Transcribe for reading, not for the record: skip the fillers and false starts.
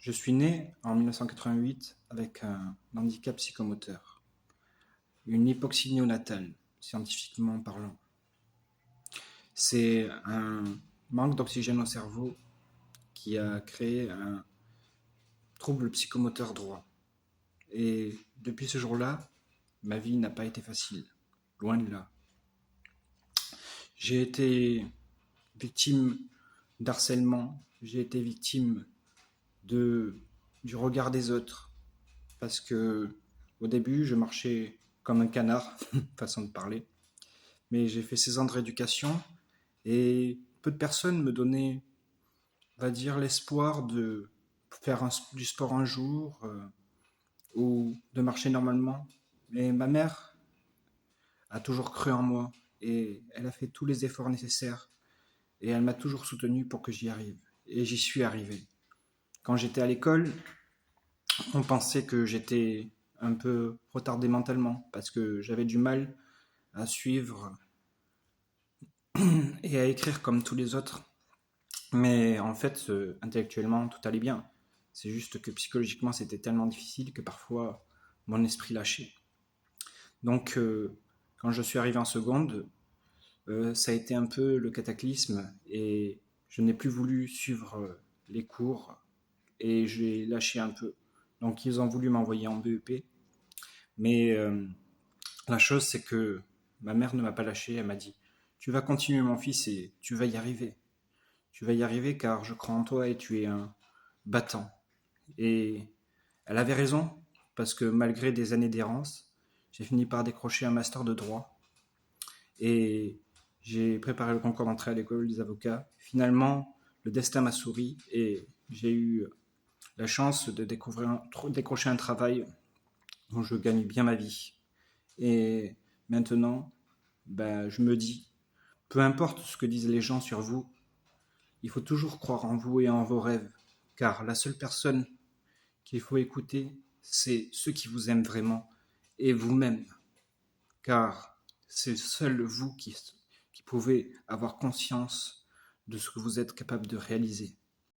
Je suis né en 1988 avec un handicap psychomoteur, une hypoxie néonatale, scientifiquement parlant. C'est un manque d'oxygène au cerveau qui a créé un trouble psychomoteur droit. Et depuis ce jour-là, ma vie n'a pas été facile, loin de là. J'ai été victime d'harcèlement, j'ai été victime du regard des autres, parce que au début, je marchais comme un canard, façon de parler, mais j'ai fait 16 ans de rééducation et peu de personnes me donnaient, on va dire, l'espoir de faire du sport un jour ou de marcher normalement. Mais ma mère a toujours cru en moi et elle a fait tous les efforts nécessaires et elle m'a toujours soutenu pour que j'y arrive. Et j'y suis arrivé. Quand j'étais à l'école, on pensait que j'étais un peu retardé mentalement parce que j'avais du mal à suivre et à écrire comme tous les autres. Mais en fait, intellectuellement, tout allait bien. C'est juste que psychologiquement, c'était tellement difficile que parfois, mon esprit lâchait. Donc, quand je suis arrivé en seconde, ça a été un peu le cataclysme et je n'ai plus voulu suivre les cours et j'ai lâché un peu. Donc, ils ont voulu m'envoyer en BEP. Mais la chose, c'est que ma mère ne m'a pas lâché. Elle m'a dit, tu vas continuer mon fils et tu vas y arriver. Tu vas y arriver car je crois en toi et tu es un battant. Et elle avait raison, parce que malgré des années d'errance, j'ai fini par décrocher un master de droit et j'ai préparé le concours d'entrée à l'école des avocats. Finalement, le destin m'a souri et j'ai eu la chance de décrocher un travail dont je gagne bien ma vie. Et maintenant, je me dis, peu importe ce que disent les gens sur vous, il faut toujours croire en vous et en vos rêves, car la seule personne qu'il faut écouter, c'est ceux qui vous aiment vraiment et vous-même, car c'est seul vous qui pouvez avoir conscience de ce que vous êtes capable de réaliser.